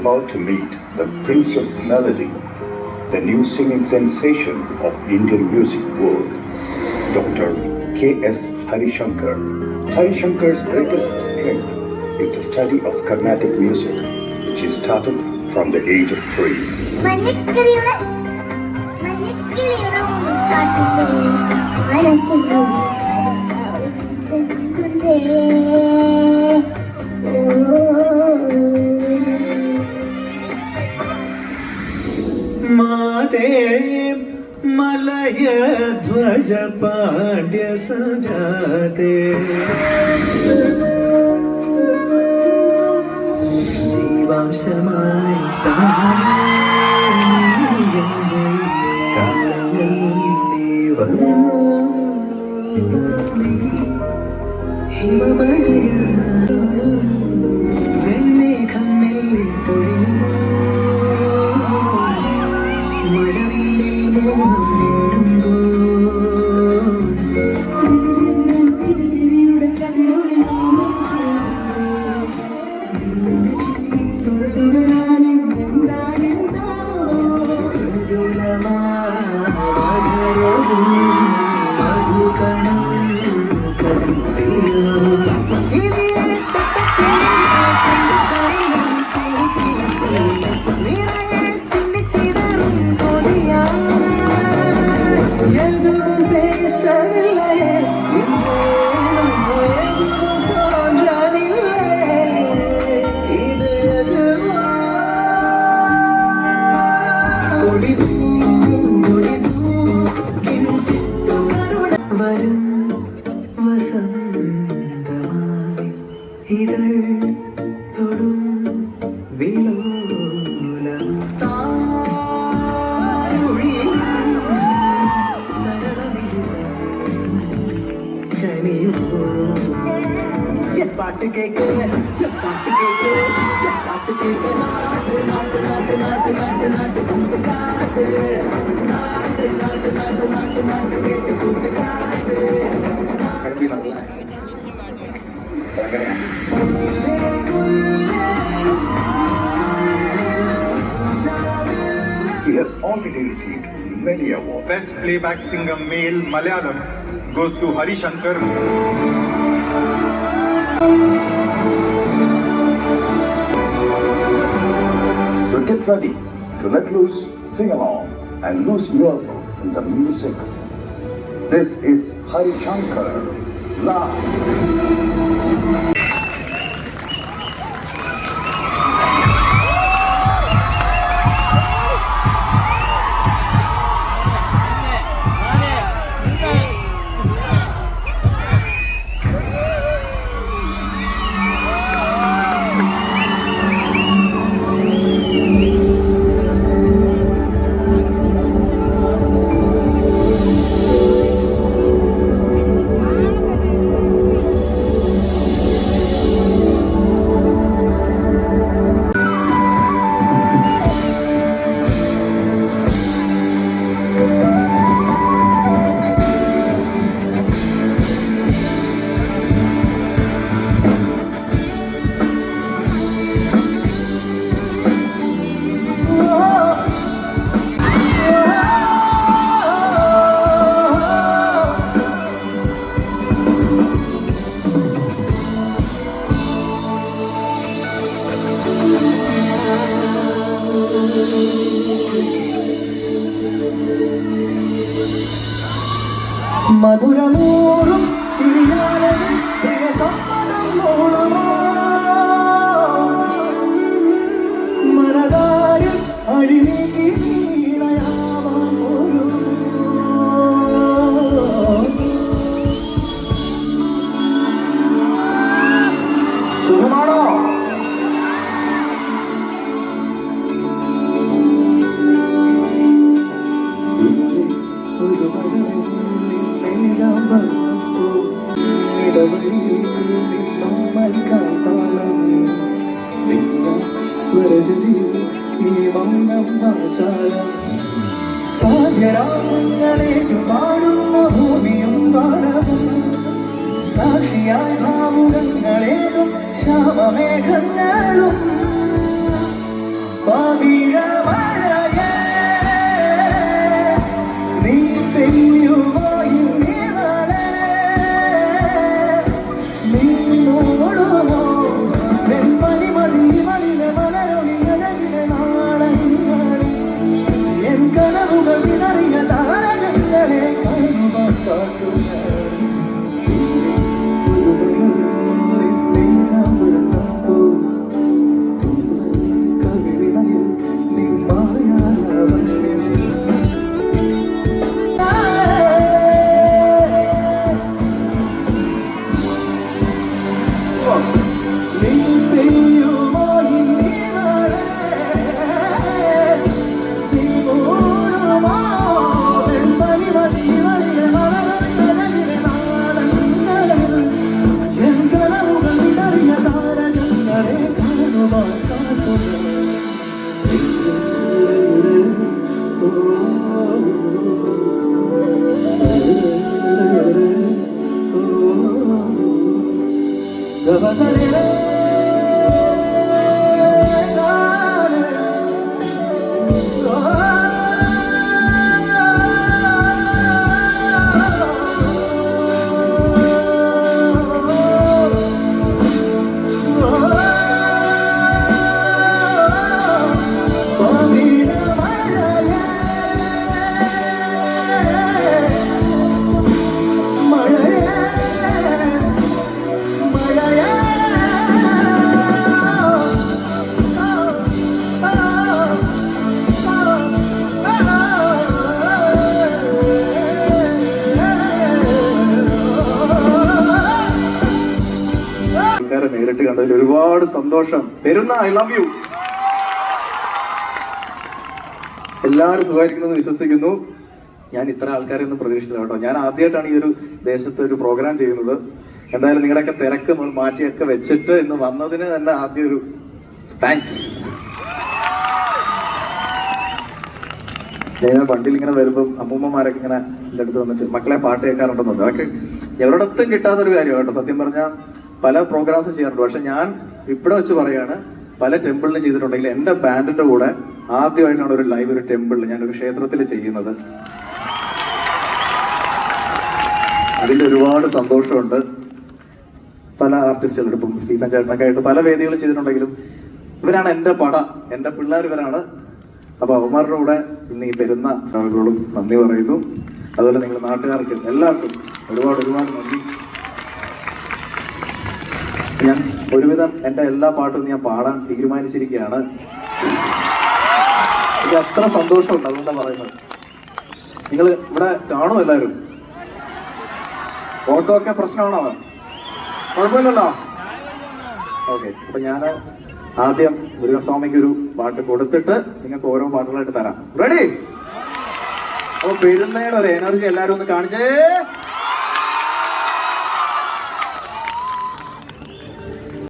about to meet the Prince of Melody, the new singing sensation of Indian music world, Dr. K.S. Harishankar. Harishankar's greatest strength is the study of Carnatic music, which he started from the age of 3. माते Malay ध्वज पांड्य सजाते जीवांशമായി ഹിമമഴയ വെണ്ണേഖം മെല്ലെ പൊഴിഞ്ഞു വരും വസന്തമായി ഇതൾ തൊടും വിലോലം പാട്ട് cake പാട്ട് cake പാട്ട് കേക്ക് നാട്ട് നാട്ട് നാട്ട് നാട്ട് നാട്ട് നാട്ട് കൂട്ടുകാട്ട് നാട്ട് നാട്ട് നാട്ട് നാട്ട് നാട്ട് കേട്ട് കൂട്ടുകാട്ട് He has already received many awards. Best Playback Singer Male Malayalam goes to Harishankar. So get ready to let loose, sing along, and lose yourself in the music. This is Harishankar live. മധുരമൂറും ചിരിയാലെ പ്രിയ സമ്മതം മൂളുമോ മനതാരിൽ അഴിനീക്കി നീണയാവാൻ പോലും സുഖമാണോ? ഒരു സ്വരജതിയും ഈ മൗനം വാചാലം സാധ്യരാമങ്ങളേറ്റു പാടുന്ന ഭൂമിയും വാനവും സാക്ഷിയായി ഭാവുകങ്ങളേതും ശ്യാമമേഘങ്ങളും പവിഴമഴയേ നീ പെയ്യുമോ ഇന്നിവളെ നീ ഓടുമോ വെൺപനി മതിമണിലെ മലരൊളിയഴകിലെ നാളങ്ങളിൽ എൻ കനവുകൾ വിതറിയ താരകങ്ങളെ കാണുവാൻ കാട്ടുക നേരിട്ട് കണ്ടതിൽ ഒരുപാട് സന്തോഷം. Perunna I love you. എല്ലാവരും സുഖമായിരിക്കുമെന്ന് വിശ്വസിക്കുന്നു. ഞാൻ ഇത്ര ആൾക്കാരെ ഒന്നും പ്രതീക്ഷിച്ചില്ല കേട്ടോ. ഞാൻ ആദ്യമായിട്ടാണ് ഈ ഒരു ദേശത്ത് ഒരു പ്രോഗ്രാം ചെയ്യുന്നത്. എന്തായാലും നിങ്ങളുടെയൊക്കെ തിരക്ക് മാറ്റിയൊക്കെ വെച്ചിട്ട് ഇന്ന് വന്നതിന് തന്നെ ആദ്യം ഒരു താങ്ക്സ്. ഞാൻ വണ്ടിയിൽ ഇങ്ങനെ വരുമ്പം അമ്മൂമ്മമാരൊക്കെ ഇങ്ങനെ എൻ്റെ അടുത്ത് വന്നിട്ട് മക്കളെ പാട്ട് കേൾക്കാറുണ്ടെന്നുണ്ട്. അതൊക്കെ എവിടത്തും കിട്ടാത്തൊരു കാര്യമാണ് കേട്ടോ. സത്യം പറഞ്ഞാൽ പല പ്രോഗ്രാംസും ചെയ്യാറുണ്ട്. പക്ഷെ ഞാൻ ഇവിടെ വെച്ച് പറയാണ്, പല ടെമ്പിളിലും ചെയ്തിട്ടുണ്ടെങ്കിൽ എൻ്റെ ബാൻഡിൻ്റെ കൂടെ ആദ്യമായിട്ടാണ് ഒരു ലൈവ് ഒരു ടെമ്പിളിൽ ഞാനൊരു ക്ഷേത്രത്തിൽ ചെയ്യുന്നത്. അതിൽ ഒരുപാട് സന്തോഷമുണ്ട്. പല ആർട്ടിസ്റ്റുകളും ഇപ്പം സ്റ്റീഫൻ ചേട്ടനൊക്കെ ആയിട്ട് പല വേദികളും ചെയ്തിട്ടുണ്ടെങ്കിലും ഇവരാണ് എൻ്റെ പട, എൻ്റെ പിള്ളേർ ഇവരാണ്. അപ്പോൾ അവന്മാരുടെ കൂടെ ഇന്ന് ഈ പെരുന്ന സാറുകളോടും നന്ദി പറയുന്നു. അതുപോലെ നിങ്ങൾ നാട്ടുകാർക്ക് എല്ലാവർക്കും ഒരുപാട് നന്ദി. ഞാൻ ഒരുവിധം എൻ്റെ എല്ലാ പാട്ടും ഞാൻ പാടാൻ തീരുമാനിച്ചിരിക്കുകയാണ്. എനിക്ക് അത്ര സന്തോഷമുണ്ട്, അതുകൊണ്ടാണ് പറയുന്നത്. നിങ്ങൾ ഇവിടെ കാണുമോ എല്ലാവരും? ഓട്ടോ ഒക്കെ പ്രശ്നമാണോ? കുഴപ്പമില്ലല്ലോ. ഓക്കെ, അപ്പൊ ഞാൻ ആദ്യം മുരുകസ്വാമിക്ക് ഒരു പാട്ട് കൊടുത്തിട്ട് നിങ്ങൾക്ക് ഓരോ പാട്ടുകളായിട്ട് തരാം. റെഡി? അപ്പൊ പെരുന്നയുടെ ഒരു എനർജി എല്ലാവരും ഒന്ന് കാണിച്ചേ.